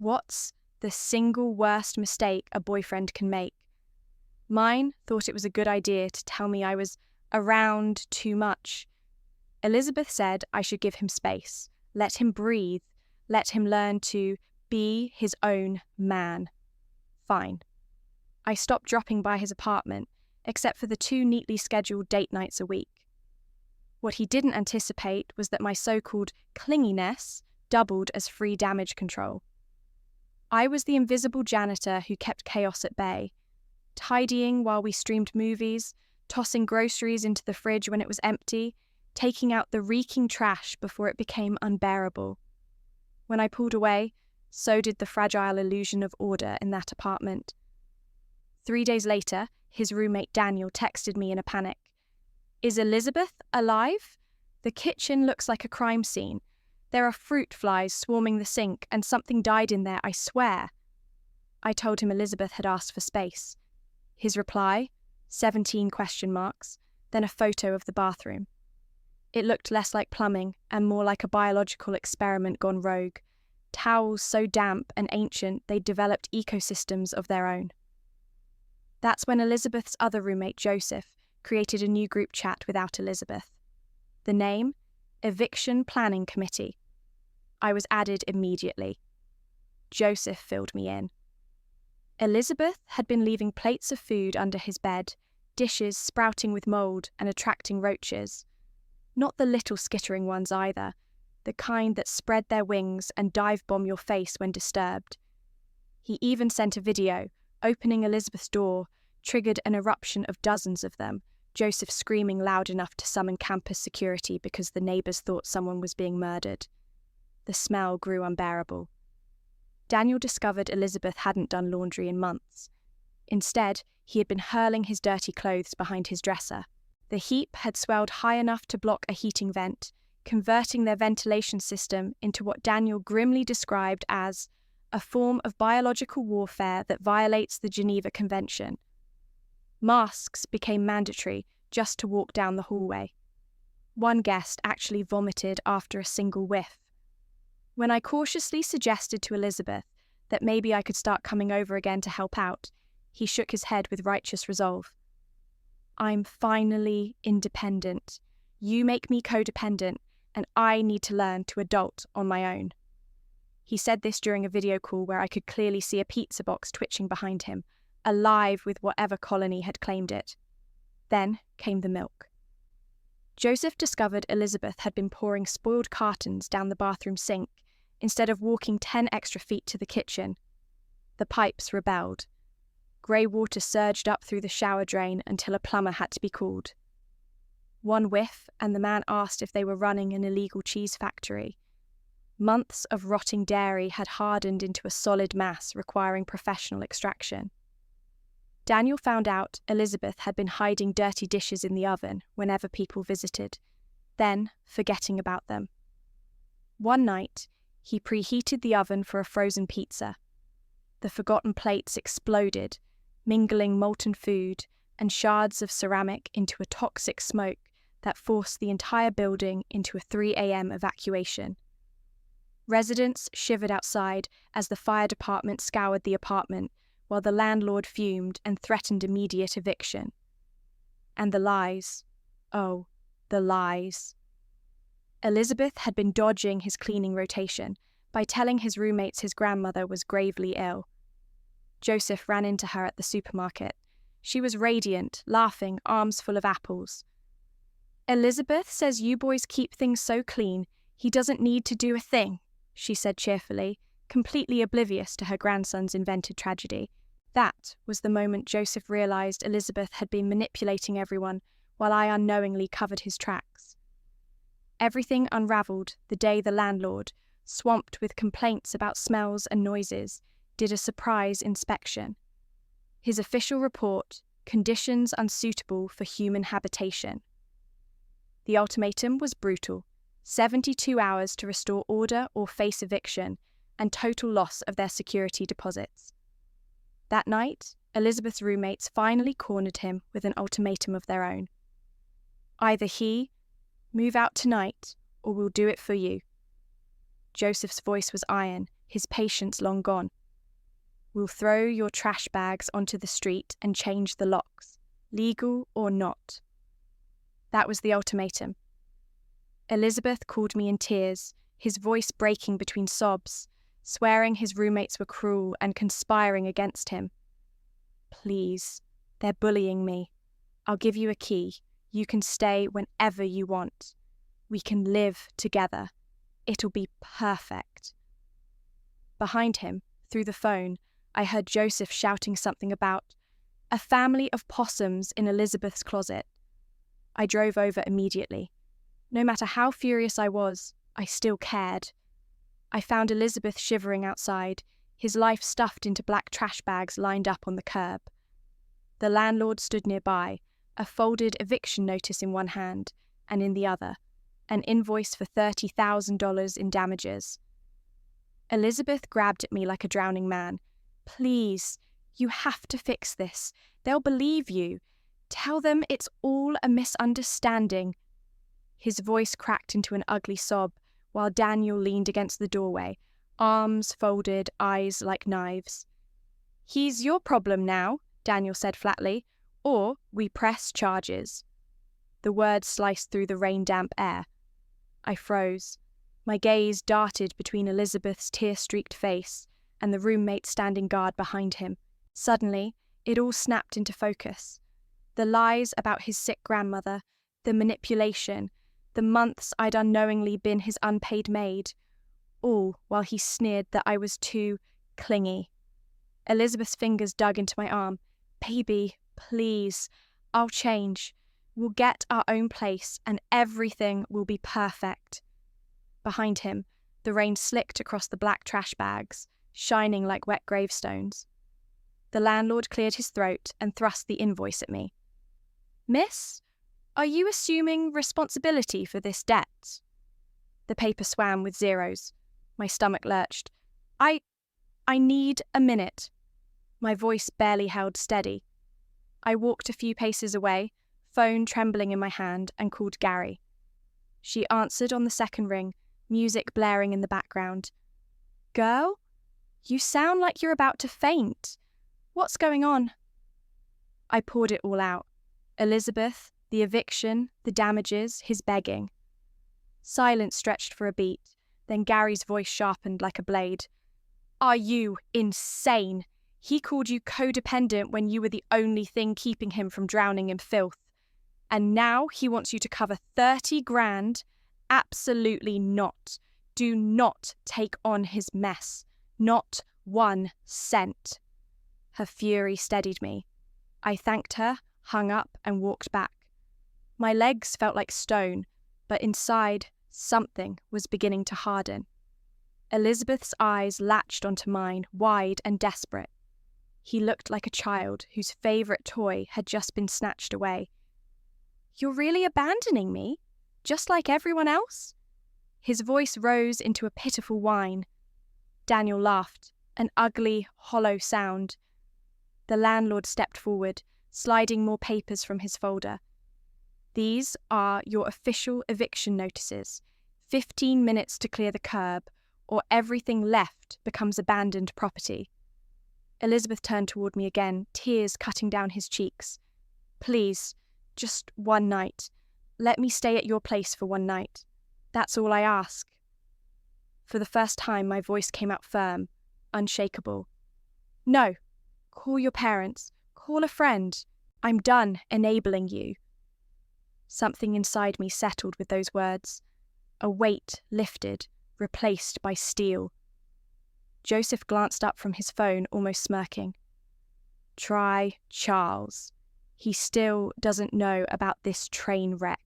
What's the single worst mistake a boyfriend can make? Mine thought it was a good idea to tell me I was around too much. Elizabeth said I should give him space, let him breathe, let him learn to be his own man. Fine. I stopped dropping by his apartment, except for the 2 neatly scheduled date nights a week. What he didn't anticipate was that my so-called clinginess doubled as free damage control. I was the invisible janitor who kept chaos at bay, tidying while we streamed movies, tossing groceries into the fridge when it was empty, taking out the reeking trash before it became unbearable. When I pulled away, so did the fragile illusion of order in that apartment. 3 days later, his roommate Daniel texted me in a panic. "Is Elizabeth alive? The kitchen looks like a crime scene. There are fruit flies swarming the sink and something died in there, I swear." I told him Elizabeth had asked for space. His reply, 17 question marks, then a photo of the bathroom. It looked less like plumbing and more like a biological experiment gone rogue. Towels so damp and ancient they'd developed ecosystems of their own. That's when Elizabeth's other roommate, Joseph, created a new group chat without Elizabeth. The name? Eviction Planning Committee. I was added immediately. Joseph filled me in. Elizabeth had been leaving plates of food under his bed, dishes sprouting with mould and attracting roaches. Not the little skittering ones either, the kind that spread their wings and dive-bomb your face when disturbed. He even sent a video, opening Elizabeth's door, triggered an eruption of dozens of them, Joseph screaming loud enough to summon campus security because the neighbours thought someone was being murdered. The smell grew unbearable. Daniel discovered Elizabeth hadn't done laundry in months. Instead, he had been hurling his dirty clothes behind his dresser. The heap had swelled high enough to block a heating vent, converting their ventilation system into what Daniel grimly described as a form of biological warfare that violates the Geneva Convention. Masks became mandatory just to walk down the hallway. One guest actually vomited after a single whiff. When I cautiously suggested to Elizabeth that maybe I could start coming over again to help out, he shook his head with righteous resolve. "I'm finally independent. You make me codependent, and I need to learn to adult on my own." He said this during a video call where I could clearly see a pizza box twitching behind him, alive with whatever colony had claimed it. Then came the milk. Joseph discovered Elizabeth had been pouring spoiled cartons down the bathroom sink instead of walking 10 extra feet to the kitchen. The pipes rebelled. Grey water surged up through the shower drain until a plumber had to be called. One whiff, and the man asked if they were running an illegal cheese factory. Months of rotting dairy had hardened into a solid mass requiring professional extraction. Daniel found out Elizabeth had been hiding dirty dishes in the oven whenever people visited, then forgetting about them. One night, he preheated the oven for a frozen pizza. The forgotten plates exploded, mingling molten food and shards of ceramic into a toxic smoke that forced the entire building into a 3 a.m. evacuation. Residents shivered outside as the fire department scoured the apartment, while the landlord fumed and threatened immediate eviction. And the lies. Oh, the lies. Elizabeth had been dodging his cleaning rotation by telling his roommates his grandmother was gravely ill. Joseph ran into her at the supermarket. She was radiant, laughing, arms full of apples. "Elizabeth says you boys keep things so clean, he doesn't need to do a thing," she said cheerfully, completely oblivious to her grandson's invented tragedy. That was the moment Joseph realised Elizabeth had been manipulating everyone while I unknowingly covered his tracks. Everything unravelled the day the landlord, swamped with complaints about smells and noises, did a surprise inspection. His official report, "Conditions unsuitable for human habitation." The ultimatum was brutal: 72 hours to restore order or face eviction, and total loss of their security deposits. That night, Elizabeth's roommates finally cornered him with an ultimatum of their own. Either he, move out tonight, or we'll do it for you. Joseph's voice was iron, his patience long gone. We'll throw your trash bags onto the street and change the locks, legal or not. That was the ultimatum. Elizabeth called me in tears, his voice breaking between sobs, swearing his roommates were cruel and conspiring against him. Please, they're bullying me. I'll give you a key. You can stay whenever you want. We can live together. It'll be perfect. Behind him, through the phone, I heard Joseph shouting something about a family of possums in Elizabeth's closet. I drove over immediately. No matter how furious I was, I still cared. I found Elizabeth shivering outside, his life stuffed into black trash bags lined up on the curb. The landlord stood nearby, a folded eviction notice in one hand, and in the other, an invoice for $30,000 in damages. Elizabeth grabbed at me like a drowning man. Please, you have to fix this. They'll believe you. Tell them it's all a misunderstanding. His voice cracked into an ugly sob, while Daniel leaned against the doorway, arms folded, eyes like knives. He's your problem now, Daniel said flatly, or we press charges. The words sliced through the rain-damp air. I froze. My gaze darted between Elizabeth's tear-streaked face and the roommate standing guard behind him. Suddenly, it all snapped into focus. The lies about his sick grandmother, the manipulation, the months I'd unknowingly been his unpaid maid, all while he sneered that I was too clingy. Elizabeth's fingers dug into my arm. Baby, please, I'll change. We'll get our own place and everything will be perfect. Behind him, the rain slicked across the black trash bags, shining like wet gravestones. The landlord cleared his throat and thrust the invoice at me. Miss, are you assuming responsibility for this debt? The paper swam with zeros. My stomach lurched. I need a minute. My voice barely held steady. I walked a few paces away, phone trembling in my hand, and called Gary. She answered on the second ring, music blaring in the background. Girl, you sound like you're about to faint. What's going on? I poured it all out. Elizabeth, the eviction, the damages, his begging. Silence stretched for a beat, then Gary's voice sharpened like a blade. Are you insane? He called you codependent when you were the only thing keeping him from drowning in filth. And now he wants you to cover 30 grand? Absolutely not. Do not take on his mess. Not 1 cent. Her fury steadied me. I thanked her, hung up, and walked back. My legs felt like stone, but inside, something was beginning to harden. Elizabeth's eyes latched onto mine, wide and desperate. He looked like a child whose favourite toy had just been snatched away. You're really abandoning me? Just like everyone else? His voice rose into a pitiful whine. Daniel laughed, an ugly, hollow sound. The landlord stepped forward, sliding more papers from his folder. These are your official eviction notices. 15 minutes to clear the curb, or everything left becomes abandoned property. Elizabeth turned toward me again, tears cutting down his cheeks. Please, just 1 night. Let me stay at your place for 1 night. That's all I ask. For the first time, my voice came out firm, unshakable. No. Call your parents. Call a friend. I'm done enabling you. Something inside me settled with those words. A weight lifted, replaced by steel. Joseph glanced up from his phone, almost smirking. Try Charles. He still doesn't know about this train wreck.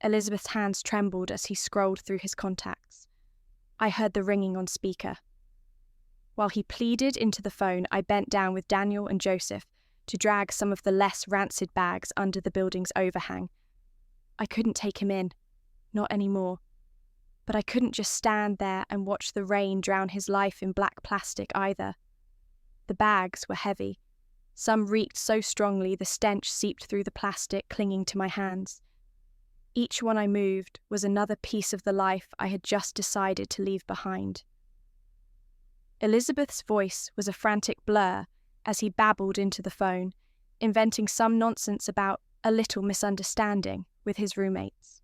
Elizabeth's hands trembled as he scrolled through his contacts. I heard the ringing on speaker. While he pleaded into the phone, I bent down with Daniel and Joseph to drag some of the less rancid bags under the building's overhang. I couldn't take him in, not anymore. But I couldn't just stand there and watch the rain drown his life in black plastic either. The bags were heavy. Some reeked so strongly the stench seeped through the plastic clinging to my hands. Each one I moved was another piece of the life I had just decided to leave behind. Elizabeth's voice was a frantic blur as he babbled into the phone, inventing some nonsense about a little misunderstanding with his roommates.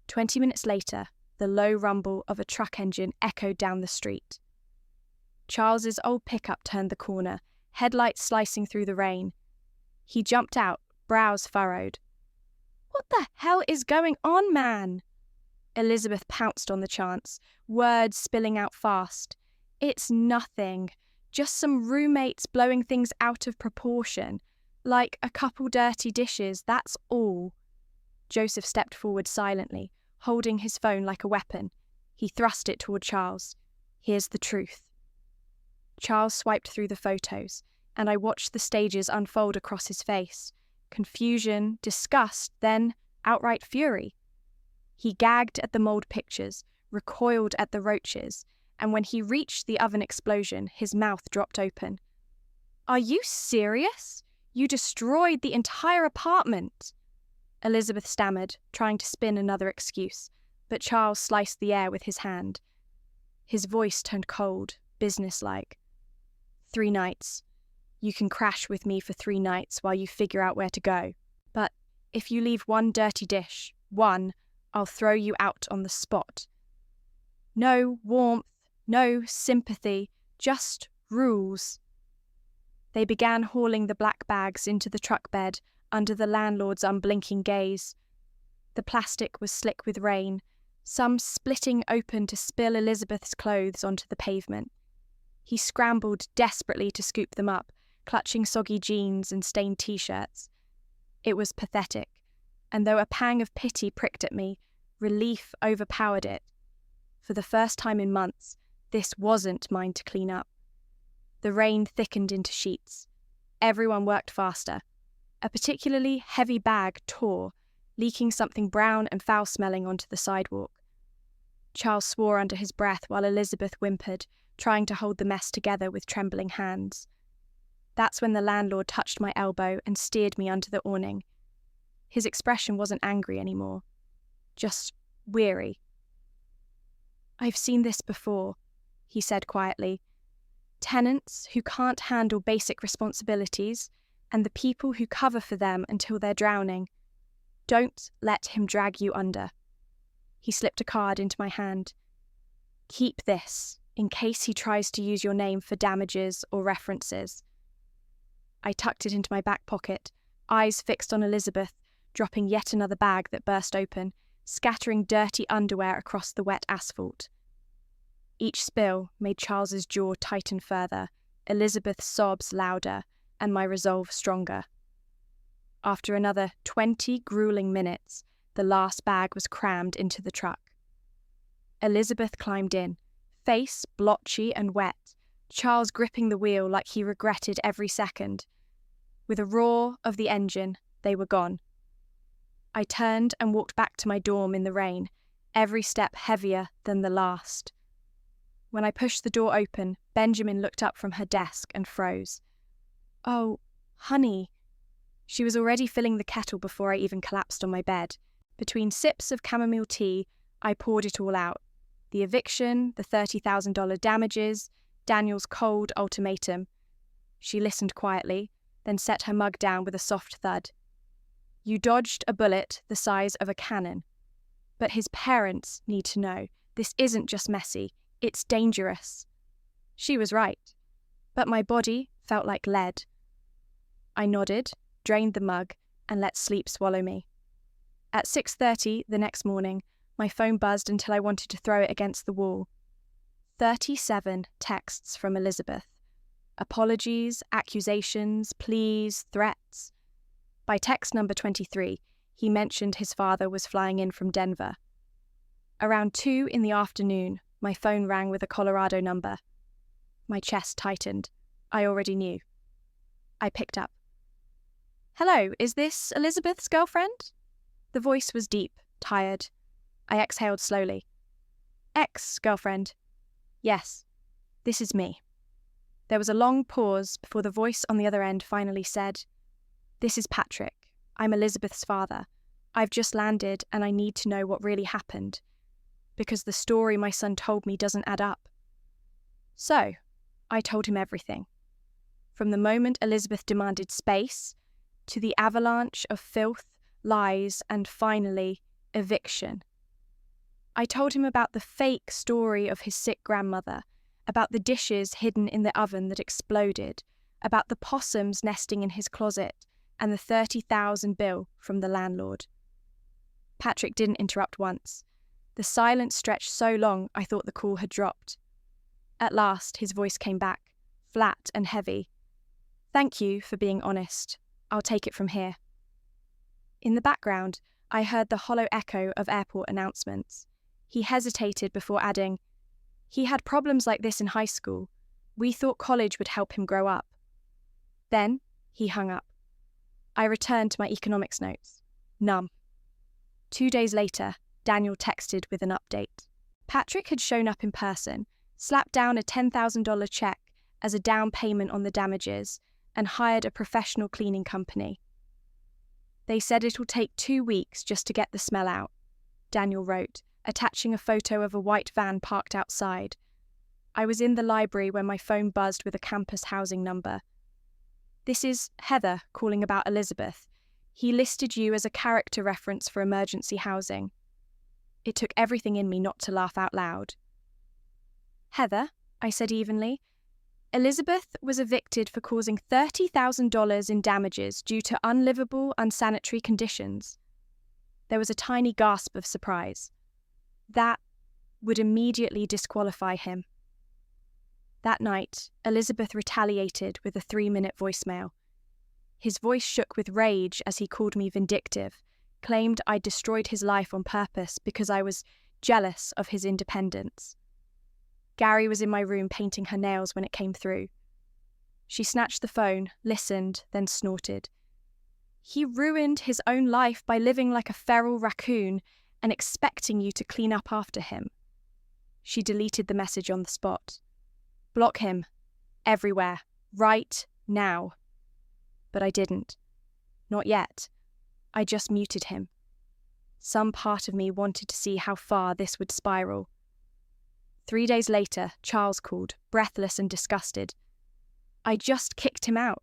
20 minutes later, the low rumble of a truck engine echoed down the street. Charles's old pickup turned the corner, headlights slicing through the rain. He jumped out, brows furrowed. "What the hell is going on, man?" Elizabeth pounced on the chance, words spilling out fast. "It's nothing. Just some roommates blowing things out of proportion. Like a couple dirty dishes, that's all." Joseph stepped forward silently, holding his phone like a weapon. He thrust it toward Charles. "Here's the truth." Charles swiped through the photos, and I watched the stages unfold across his face. Confusion, disgust, then outright fury. He gagged at the mold pictures, recoiled at the roaches, and when he reached the oven explosion, his mouth dropped open. "Are you serious? You destroyed the entire apartment!" Elizabeth stammered, trying to spin another excuse, but Charles sliced the air with his hand. His voice turned cold, businesslike. 3 nights. You can crash with me for 3 nights while you figure out where to go. But if you leave one dirty dish, I'll throw you out on the spot. No warmth, no sympathy, just rules. They began hauling the black bags into the truck bed under the landlord's unblinking gaze. The plastic was slick with rain, some splitting open to spill Elizabeth's clothes onto the pavement. He scrambled desperately to scoop them up, clutching soggy jeans and stained t-shirts. It was pathetic, and though a pang of pity pricked at me, relief overpowered it. For the first time in months, this wasn't mine to clean up. The rain thickened into sheets. Everyone worked faster. A particularly heavy bag tore, leaking something brown and foul-smelling onto the sidewalk. Charles swore under his breath while Elizabeth whimpered, trying to hold the mess together with trembling hands. That's when the landlord touched my elbow and steered me under the awning. His expression wasn't angry anymore, just weary. "I've seen this before," he said quietly. "Tenants who can't handle basic responsibilities and the people who cover for them until they're drowning. Don't let him drag you under." He slipped a card into my hand. "Keep this, in case he tries to use your name for damages or references." I tucked it into my back pocket, eyes fixed on Elizabeth, dropping yet another bag that burst open, scattering dirty underwear across the wet asphalt. Each spill made Charles's jaw tighten further, Elizabeth's sobs louder, and my resolve stronger. After another 20 grueling minutes, the last bag was crammed into the truck. Elizabeth climbed in, face blotchy and wet, Charles gripping the wheel like he regretted every second. With a roar of the engine, they were gone. I turned and walked back to my dorm in the rain, every step heavier than the last. When I pushed the door open, Benjamin looked up from her desk and froze. "Oh, honey." She was already filling the kettle before I even collapsed on my bed. Between sips of chamomile tea, I poured it all out. The eviction, the $30,000 damages, Daniel's cold ultimatum. She listened quietly, then set her mug down with a soft thud. "You dodged a bullet the size of a cannon. But his parents need to know. This isn't just messy, it's dangerous." She was right, but my body felt like lead. I nodded, drained the mug, and let sleep swallow me. At 6:30 the next morning, my phone buzzed until I wanted to throw it against the wall. 37 texts from Elizabeth. Apologies, accusations, pleas, threats. By text number 23, he mentioned his father was flying in from Denver. Around 2 in the afternoon, my phone rang with a Colorado number. My chest tightened. I already knew. I picked up. "Hello, is this Elizabeth's girlfriend?" The voice was deep, tired. I exhaled slowly. "Ex-girlfriend?" "Yes, this is me." There was a long pause before the voice on the other end finally said, "This is Patrick. I'm Elizabeth's father. I've just landed and I need to know what really happened, because the story my son told me doesn't add up." So, I told him everything. From the moment Elizabeth demanded space, to the avalanche of filth, lies, and finally, eviction. I told him about the fake story of his sick grandmother, about the dishes hidden in the oven that exploded, about the possums nesting in his closet, and the 30,000 bill from the landlord. Patrick didn't interrupt once. The silence stretched so long I thought the call had dropped. At last, his voice came back, flat and heavy. "Thank you for being honest. I'll take it from here." In the background, I heard the hollow echo of airport announcements. He hesitated before adding, "He had problems like this in high school. We thought college would help him grow up." Then, he hung up. I returned to my economics notes. Numb. 2 days later, Daniel texted with an update. Patrick had shown up in person, slapped down a $10,000 check as a down payment on the damages, and hired a professional cleaning company. "They said it'll take 2 weeks just to get the smell out," Daniel wrote, attaching a photo of a white van parked outside. I was in the library when my phone buzzed with a campus housing number. "This is Heather calling about Elizabeth. He listed you as a character reference for emergency housing." It took everything in me not to laugh out loud. "Heather," I said evenly, "Elizabeth was evicted for causing $30,000 in damages due to unlivable, unsanitary conditions." There was a tiny gasp of surprise. That would immediately disqualify him. That night, Elizabeth retaliated with a 3-minute voicemail. His voice shook with rage as he called me vindictive, claimed I'd destroyed his life on purpose because I was jealous of his independence. Gary was in my room painting her nails when it came through. She snatched the phone, listened, then snorted. "He ruined his own life by living like a feral raccoon and expecting you to clean up after him." She deleted the message on the spot. "Block him. Everywhere. Right now." But I didn't. Not yet. I just muted him. Some part of me wanted to see how far this would spiral. 3 days later, Charles called, breathless and disgusted. "I just kicked him out.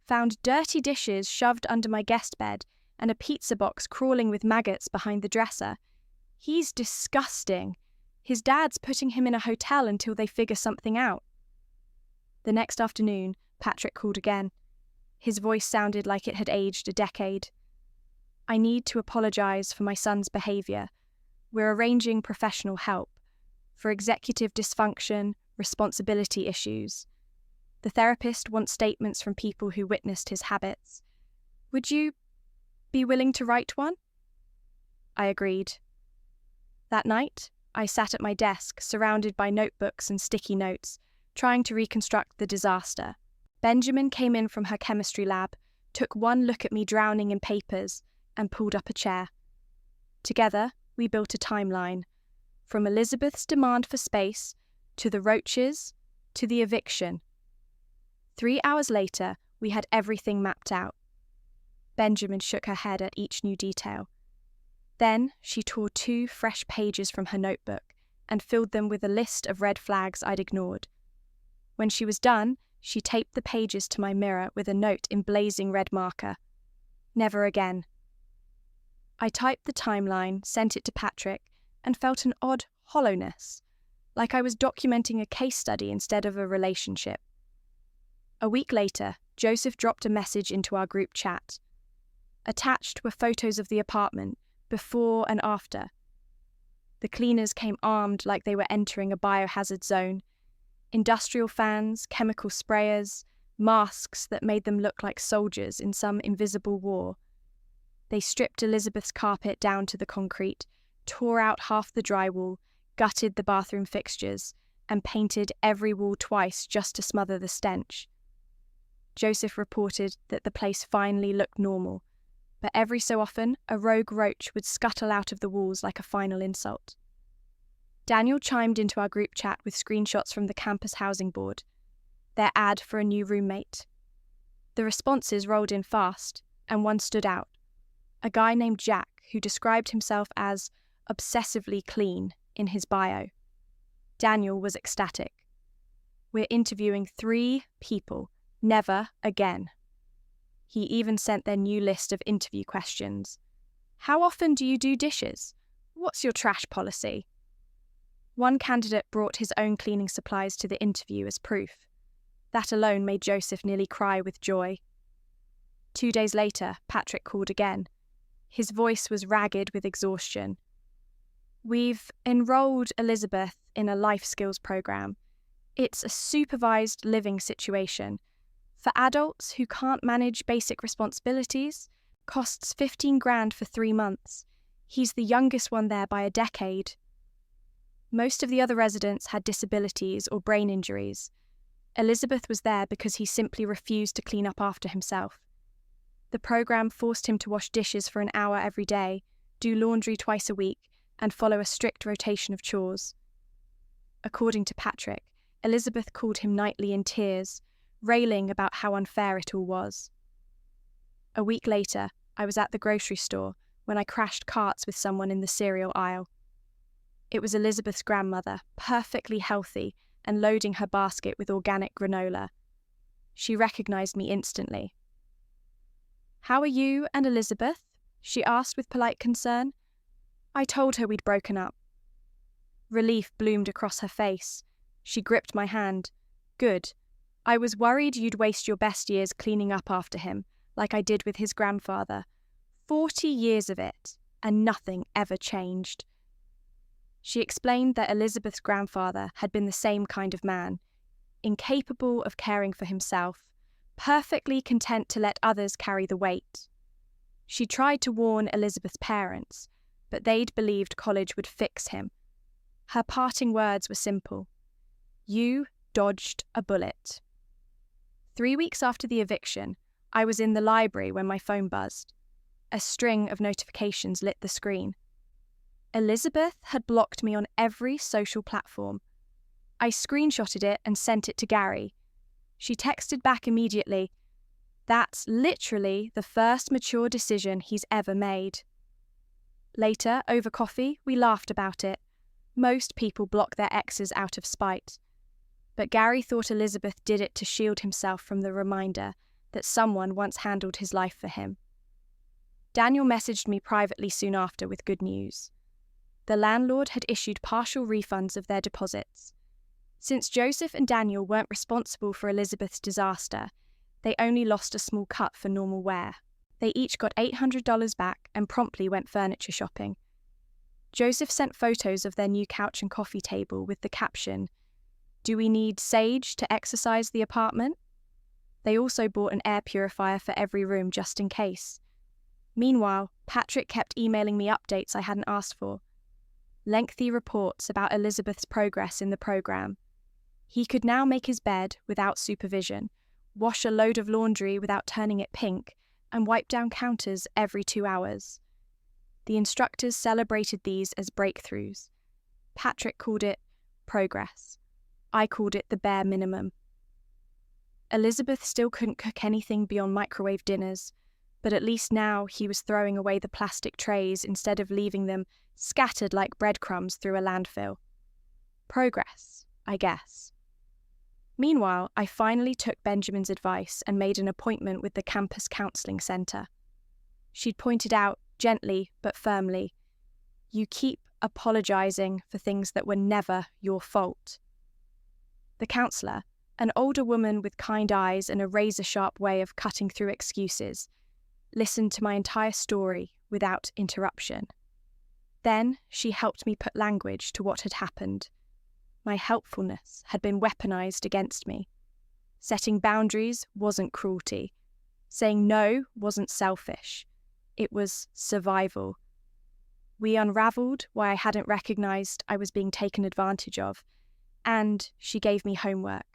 Found dirty dishes shoved under my guest bed and a pizza box crawling with maggots behind the dresser. He's disgusting. His dad's putting him in a hotel until they figure something out." The next afternoon, Patrick called again. His voice sounded like it had aged a decade. "I need to apologize for my son's behavior. We're arranging professional help for executive dysfunction, responsibility issues. The therapist wants statements from people who witnessed his habits. Would you be willing to write one?" I agreed. That night, I sat at my desk, surrounded by notebooks and sticky notes, trying to reconstruct the disaster. Benjamin came in from her chemistry lab, took one look at me drowning in papers, and pulled up a chair. Together, we built a timeline, from Elizabeth's demand for space, to the roaches, to the eviction. 3 hours later, we had everything mapped out. Benjamin shook her head at each new detail. Then she tore 2 fresh pages from her notebook and filled them with a list of red flags I'd ignored. When she was done, she taped the pages to my mirror with a note in blazing red marker. "Never again." I typed the timeline, sent it to Patrick, and felt an odd hollowness, like I was documenting a case study instead of a relationship. A week later, Joseph dropped a message into our group chat. Attached were photos of the apartment, before and after. The cleaners came armed like they were entering a biohazard zone. Industrial fans, chemical sprayers, masks that made them look like soldiers in some invisible war. They stripped Elizabeth's carpet down to the concrete, tore out half the drywall, gutted the bathroom fixtures, and painted every wall twice just to smother the stench. Joseph reported that the place finally looked normal, but every so often a rogue roach would scuttle out of the walls like a final insult. Daniel chimed into our group chat with screenshots from the campus housing board, their ad for a new roommate. The responses rolled in fast, and one stood out. A guy named Jack, who described himself as obsessively clean in his bio. Daniel was ecstatic. We're interviewing 3 people. Never again. He even sent their new list of interview questions. How often do you do dishes? What's your trash policy? One candidate brought his own cleaning supplies to the interview as proof. That alone made Joseph nearly cry with joy. 2 days later, Patrick called again. His voice was ragged with exhaustion. We've enrolled Elizabeth in a life skills program. It's a supervised living situation. For adults who can't manage basic responsibilities, costs 15 grand for 3 months. He's the youngest one there by a decade. Most of the other residents had disabilities or brain injuries. Elizabeth was there because he simply refused to clean up after himself. The program forced him to wash dishes for an hour every day, do laundry twice a week, and follow a strict rotation of chores. According to Patrick, Elizabeth called him nightly in tears, railing about how unfair it all was. A week later, I was at the grocery store when I crashed carts with someone in the cereal aisle. It was Elizabeth's grandmother, perfectly healthy and loading her basket with organic granola. She recognized me instantly. "How are you and Elizabeth?" she asked with polite concern. I told her we'd broken up. Relief bloomed across her face. She gripped my hand. "Good. I was worried you'd waste your best years cleaning up after him, like I did with his grandfather. 40 years of it, and nothing ever changed." She explained that Elizabeth's grandfather had been the same kind of man, incapable of caring for himself, perfectly content to let others carry the weight. She tried to warn Elizabeth's parents, but they'd believed college would fix him. Her parting words were simple. "You dodged a bullet." 3 weeks after the eviction, I was in the library when my phone buzzed. A string of notifications lit the screen. Elizabeth had blocked me on every social platform. I screenshotted it and sent it to Gary. She texted back immediately, "That's literally the first mature decision he's ever made." Later, over coffee, we laughed about it. Most people block their exes out of spite. But Gary thought Elizabeth did it to shield himself from the reminder that someone once handled his life for him. Daniel messaged me privately soon after with good news. The landlord had issued partial refunds of their deposits. Since Joseph and Daniel weren't responsible for Elizabeth's disaster, they only lost a small cut for normal wear. They each got $800 back and promptly went furniture shopping. Joseph sent photos of their new couch and coffee table with the caption, "Do we need sage to exercise the apartment?" They also bought an air purifier for every room just in case. Meanwhile, Patrick kept emailing me updates I hadn't asked for. Lengthy reports about Elizabeth's progress in the program. He could now make his bed without supervision, wash a load of laundry without turning it pink, and wipe down counters every 2 hours. The instructors celebrated these as breakthroughs. Patrick called it progress. I called it the bare minimum. Elizabeth still couldn't cook anything beyond microwave dinners, but at least now he was throwing away the plastic trays instead of leaving them scattered like breadcrumbs through a landfill. Progress, I guess. Meanwhile, I finally took Benjamin's advice and made an appointment with the campus counselling centre. She'd pointed out, gently but firmly, "You keep apologising for things that were never your fault." The counsellor, an older woman with kind eyes and a razor-sharp way of cutting through excuses, listened to my entire story without interruption. Then she helped me put language to what had happened. My helpfulness had been weaponized against me. Setting boundaries wasn't cruelty. Saying no wasn't selfish. It was survival. We unraveled why I hadn't recognized I was being taken advantage of, and she gave me homework.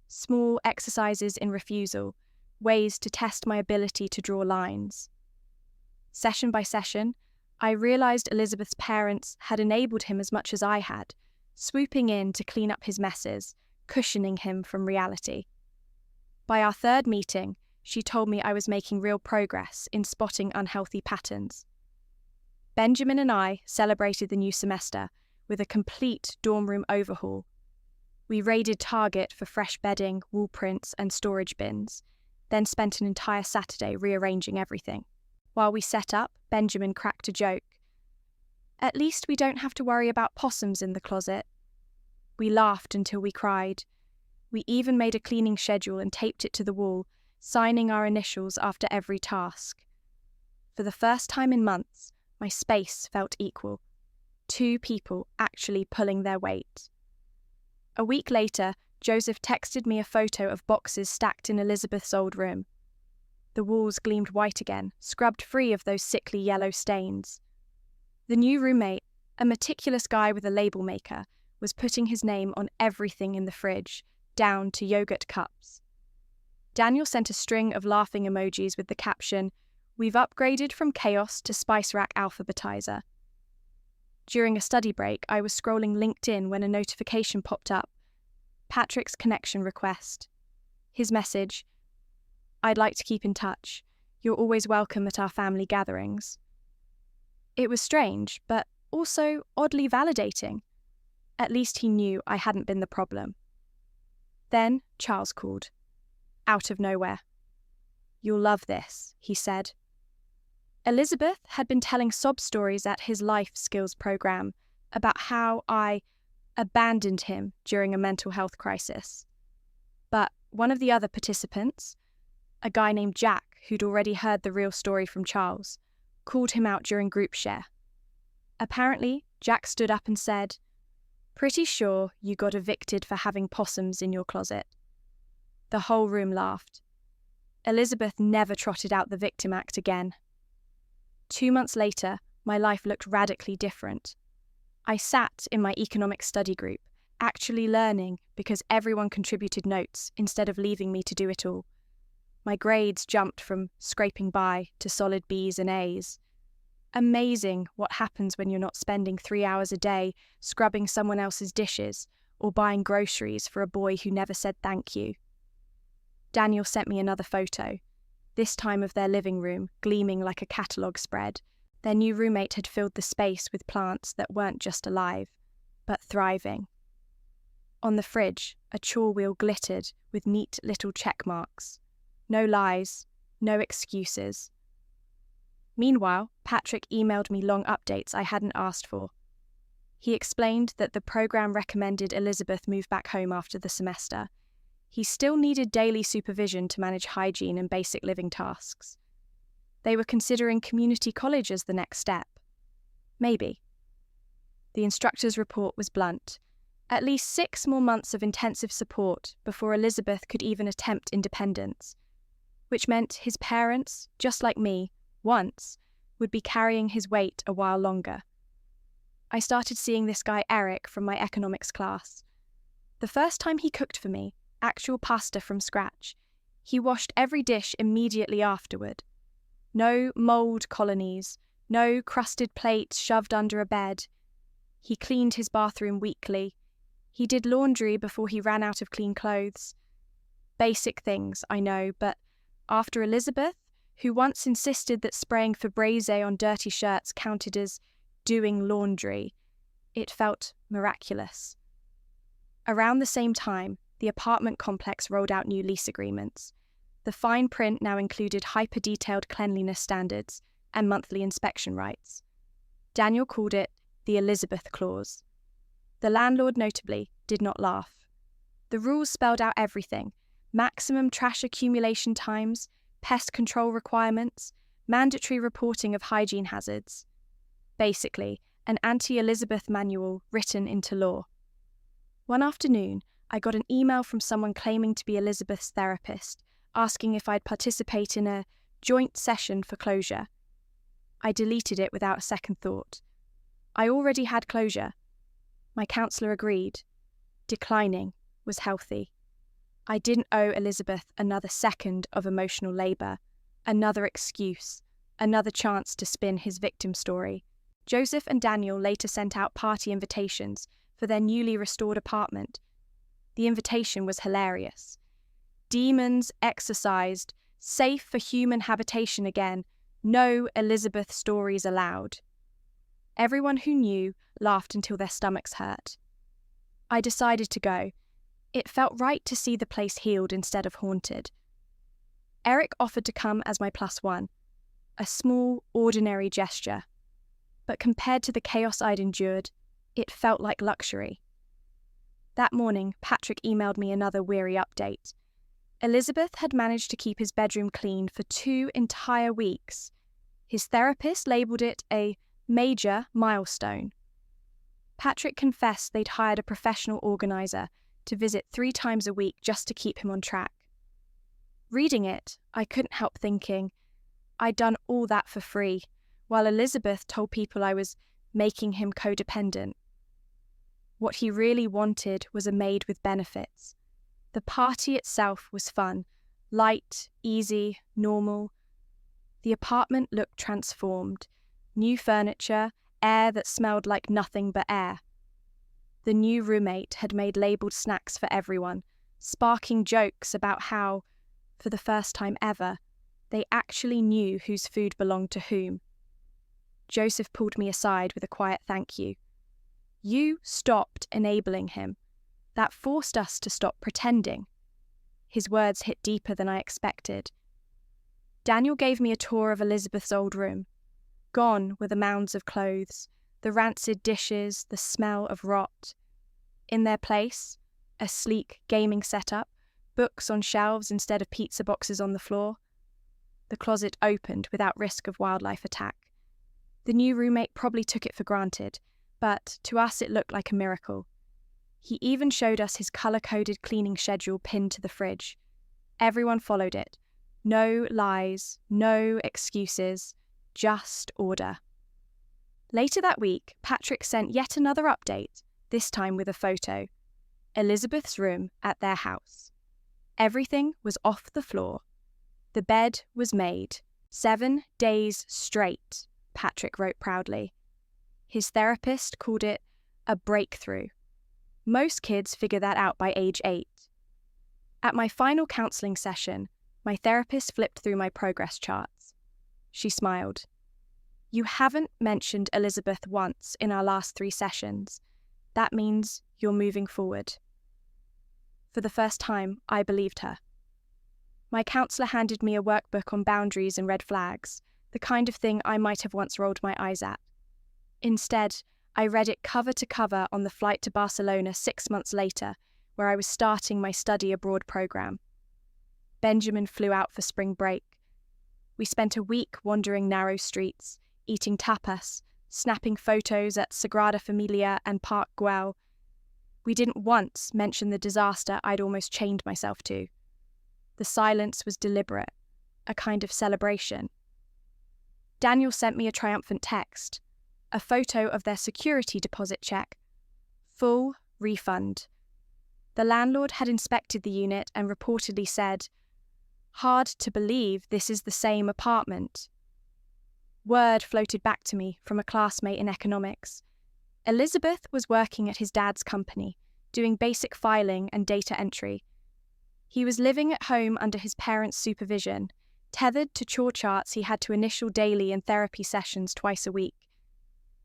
Small exercises in refusal, ways to test my ability to draw lines. Session by session, I realized Elizabeth's parents had enabled him as much as I had, swooping in to clean up his messes, cushioning him from reality. By our third meeting, she told me I was making real progress in spotting unhealthy patterns. Benjamin and I celebrated the new semester with a complete dorm room overhaul. We raided Target for fresh bedding, wall prints, and storage bins, then spent an entire Saturday rearranging everything. While we set up, Benjamin cracked a joke. "At least we don't have to worry about possums in the closet." We laughed until we cried. We even made a cleaning schedule and taped it to the wall, signing our initials after every task. For the first time in months, my space felt equal. 2 people actually pulling their weight. A week later, Joseph texted me a photo of boxes stacked in Elizabeth's old room. The walls gleamed white again, scrubbed free of those sickly yellow stains. The new roommate, a meticulous guy with a label maker, was putting his name on everything in the fridge, down to yogurt cups. Daniel sent a string of laughing emojis with the caption, "We've upgraded from chaos to spice rack alphabetizer." During a study break, I was scrolling LinkedIn when a notification popped up. Patrick's connection request. His message, "I'd like to keep in touch. You're always welcome at our family gatherings." It was strange, but also oddly validating. At least he knew I hadn't been the problem. Then Charles called. Out of nowhere. "You'll love this," he said. Elizabeth had been telling sob stories at his life skills program about how I abandoned him during a mental health crisis. But one of the other participants, a guy named Jack, who'd already heard the real story from Charles, called him out during group share. Apparently, Jack stood up and said, "Pretty sure you got evicted for having possums in your closet." The whole room laughed. Elizabeth never trotted out the victim act again. 2 months later, my life looked radically different. I sat in my economics study group, actually learning because everyone contributed notes instead of leaving me to do it all. My grades jumped from scraping by to solid B's and A's. Amazing what happens when you're not spending 3 hours a day scrubbing someone else's dishes or buying groceries for a boy who never said thank you. Daniel sent me another photo, this time of their living room gleaming like a catalogue spread. Their new roommate had filled the space with plants that weren't just alive, but thriving. On the fridge, a chore wheel glittered with neat little check marks. No lies, no excuses. Meanwhile, Patrick emailed me long updates I hadn't asked for. He explained that the program recommended Elizabeth move back home after the semester. He still needed daily supervision to manage hygiene and basic living tasks. They were considering community college as the next step. Maybe. The instructor's report was blunt. At least 6 more months of intensive support before Elizabeth could even attempt independence, which meant his parents, just like me, once, would be carrying his weight a while longer. I started seeing this guy Eric from my economics class. The first time he cooked for me, actual pasta from scratch, he washed every dish immediately afterward. No mould colonies, no crusted plates shoved under a bed. He cleaned his bathroom weekly. He did laundry before he ran out of clean clothes. Basic things, I know, but after Elizabeth, who once insisted that spraying Febreze on dirty shirts counted as doing laundry, it felt miraculous. Around the same time, the apartment complex rolled out new lease agreements. The fine print now included hyper-detailed cleanliness standards and monthly inspection rights. Daniel called it the Elizabeth Clause. The landlord, notably, did not laugh. The rules spelled out everything: maximum trash accumulation times, pest control requirements, mandatory reporting of hygiene hazards. Basically, an anti-Elizabeth manual written into law. One afternoon, I got an email from someone claiming to be Elizabeth's therapist, asking if I'd participate in a joint session for closure. I deleted it without a second thought. I already had closure. My counsellor agreed. Declining was healthy. I didn't owe Elizabeth another second of emotional labour, another excuse, another chance to spin his victim story. Joseph and Daniel later sent out party invitations for their newly restored apartment. The invitation was hilarious. Demons exorcised, safe for human habitation again, no Elizabeth stories allowed. Everyone who knew laughed until their stomachs hurt. I decided to go, It felt right to see the place healed instead of haunted. Eric offered to come as my +1, a small, ordinary gesture. But compared to the chaos I'd endured, it felt like luxury. That morning, Patrick emailed me another weary update. Elizabeth had managed to keep his bedroom clean for 2 entire weeks. His therapist labelled it a major milestone. Patrick confessed they'd hired a professional organiser to visit 3 times a week just to keep him on track. Reading it, I couldn't help thinking, I'd done all that for free, while Elizabeth told people I was making him codependent. What he really wanted was a maid with benefits. The party itself was fun, light, easy, normal. The apartment looked transformed. New furniture, air that smelled like nothing but air. The new roommate had made labelled snacks for everyone, sparking jokes about how, for the first time ever, they actually knew whose food belonged to whom. Joseph pulled me aside with a quiet thank you. You stopped enabling him. That forced us to stop pretending. His words hit deeper than I expected. Daniel gave me a tour of Elizabeth's old room. Gone were the mounds of clothes, the rancid dishes, the smell of rot. In their place, a sleek gaming setup, books on shelves instead of pizza boxes on the floor. The closet opened without risk of wildlife attack. The new roommate probably took it for granted, but to us it looked like a miracle. He even showed us his colour-coded cleaning schedule pinned to the fridge. Everyone followed it. No lies, no excuses, just order. Later that week, Patrick sent yet another update, this time with a photo. Elizabeth's room at their house. Everything was off the floor. The bed was made. 7 days straight, Patrick wrote proudly. His therapist called it a breakthrough. Most kids figure that out by age 8. At my final counselling session, my therapist flipped through my progress charts. She smiled. You haven't mentioned Elizabeth once in our last 3 sessions. That means you're moving forward. For the first time, I believed her. My counsellor handed me a workbook on boundaries and red flags, the kind of thing I might have once rolled my eyes at. Instead, I read it cover to cover on the flight to Barcelona 6 months later, where I was starting my study abroad program. Benjamin flew out for spring break. We spent a week wandering narrow streets, eating tapas, snapping photos at Sagrada Familia and Park Güell. We didn't once mention the disaster I'd almost chained myself to. The silence was deliberate, a kind of celebration. Daniel sent me a triumphant text, a photo of their security deposit check. Full refund. The landlord had inspected the unit and reportedly said, "Hard to believe this is the same apartment." Word floated back to me from a classmate in economics. Elizabeth was working at his dad's company, doing basic filing and data entry. He was living at home under his parents' supervision, tethered to chore charts he had to initial daily and therapy sessions twice a week.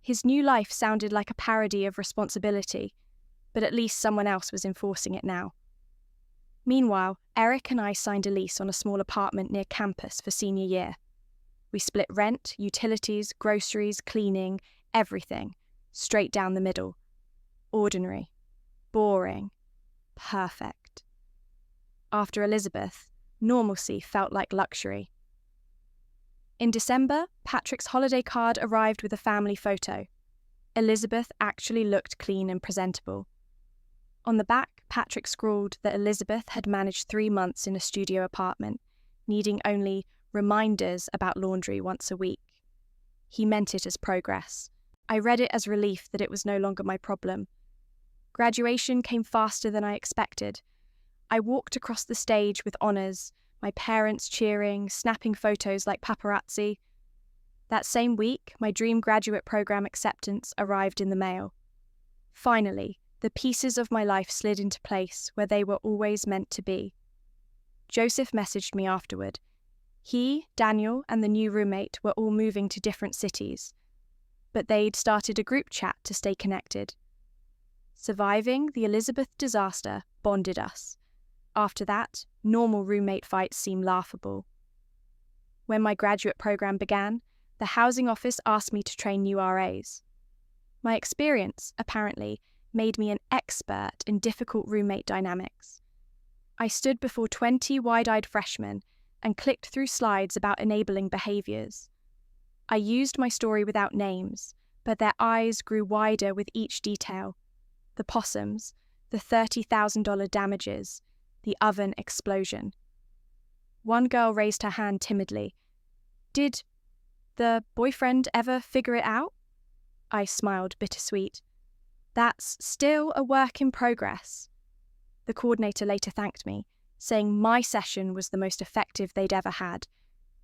His new life sounded like a parody of responsibility, but at least someone else was enforcing it now. Meanwhile, Eric and I signed a lease on a small apartment near campus for senior year. We split rent, utilities, groceries, cleaning, everything, straight down the middle. Ordinary. Boring. Perfect. After Elizabeth, normalcy felt like luxury. In December, Patrick's holiday card arrived with a family photo. Elizabeth actually looked clean and presentable. On the back, Patrick scrawled that Elizabeth had managed 3 months in a studio apartment, needing only reminders about laundry once a week. He meant it as progress. I read it as relief that it was no longer my problem. Graduation came faster than I expected. I walked across the stage with honours, my parents cheering, snapping photos like paparazzi. That same week, my dream graduate program acceptance arrived in the mail. Finally, the pieces of my life slid into place where they were always meant to be. Joseph messaged me afterward. He, Daniel, and the new roommate were all moving to different cities, but they'd started a group chat to stay connected. Surviving the Elizabeth disaster bonded us. After that, normal roommate fights seemed laughable. When my graduate program began, the housing office asked me to train new RAs. My experience, apparently, made me an expert in difficult roommate dynamics. I stood before 20 wide-eyed freshmen and clicked through slides about enabling behaviours. I used my story without names, but their eyes grew wider with each detail. The possums, the $30,000 damages, the oven explosion. One girl raised her hand timidly. "Did the boyfriend ever figure it out?" I smiled, bittersweet. "That's still a work in progress." The coordinator later thanked me, saying my session was the most effective they'd ever had,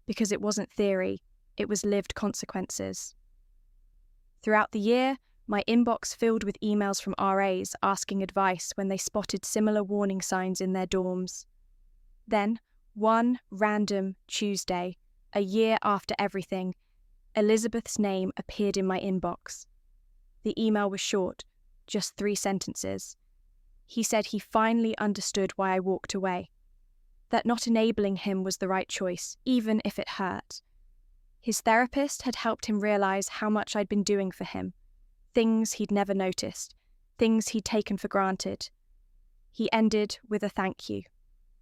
because it wasn't theory, it was lived consequences. Throughout the year, my inbox filled with emails from RAs asking advice when they spotted similar warning signs in their dorms. Then, one random Tuesday, a year after everything, Elizabeth's name appeared in my inbox. The email was short, just 3 sentences. He said he finally understood why I walked away, that not enabling him was the right choice, even if it hurt. His therapist had helped him realize how much I'd been doing for him, things he'd never noticed, things he'd taken for granted. He ended with a thank you.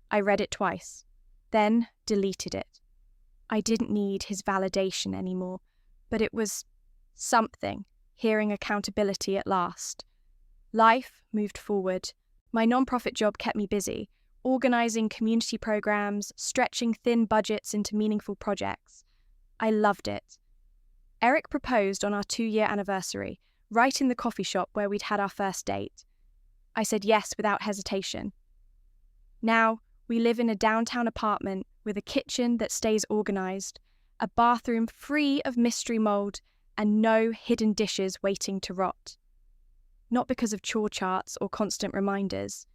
I read it twice, then deleted it. I didn't need his validation anymore, but it was something, hearing accountability at last. Life moved forward. My nonprofit job kept me busy, organising community programmes, stretching thin budgets into meaningful projects. I loved it. Eric proposed on our 2-year anniversary, right in the coffee shop where we'd had our first date. I said yes without hesitation. Now, we live in a downtown apartment with a kitchen that stays organised, a bathroom free of mystery mould, and no hidden dishes waiting to rot. Not because of chore charts or constant reminders,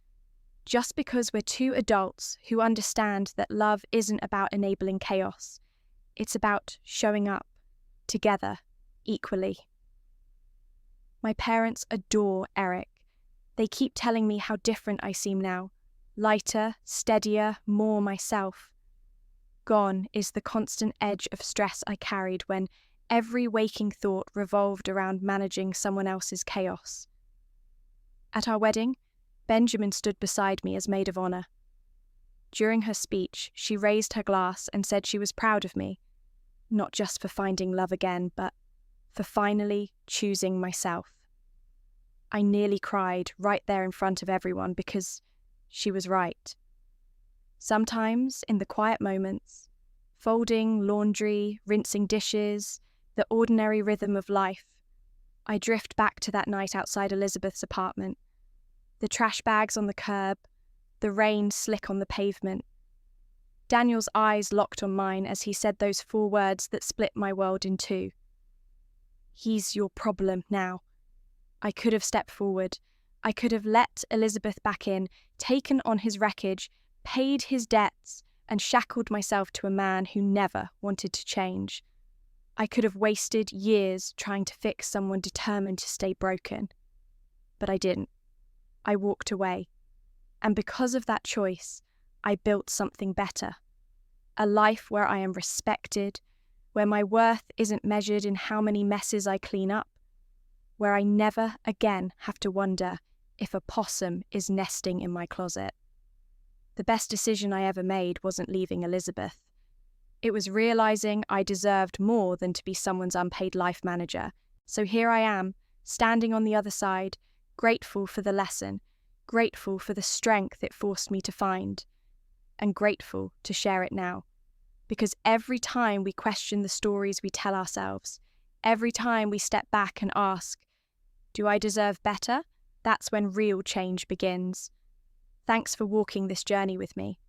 just because we're 2 adults who understand that love isn't about enabling chaos. It's about showing up, together, equally. My parents adore Eric. They keep telling me how different I seem now, lighter, steadier, more myself. Gone is the constant edge of stress I carried when every waking thought revolved around managing someone else's chaos. At our wedding, Benjamin stood beside me as maid of honour. During her speech, she raised her glass and said she was proud of me, not just for finding love again, but for finally choosing myself. I nearly cried right there in front of everyone because she was right. Sometimes, in the quiet moments, folding laundry, rinsing dishes, the ordinary rhythm of life, I drift back to that night outside Elizabeth's apartment. The trash bags on the curb, the rain slick on the pavement. Daniel's eyes locked on mine as he said those 4 words that split my world in 2. He's your problem now. I could have stepped forward. I could have let Elizabeth back in, taken on his wreckage, paid his debts, and shackled myself to a man who never wanted to change. I could have wasted years trying to fix someone determined to stay broken. But I didn't. I walked away. And because of that choice, I built something better. A life where I am respected, where my worth isn't measured in how many messes I clean up, where I never again have to wonder if a possum is nesting in my closet. The best decision I ever made wasn't leaving Elizabeth. It was realising I deserved more than to be someone's unpaid life manager. So here I am, standing on the other side, grateful for the lesson, grateful for the strength it forced me to find, and grateful to share it now. Because every time we question the stories we tell ourselves, every time we step back and ask, do I deserve better? That's when real change begins. Thanks for walking this journey with me.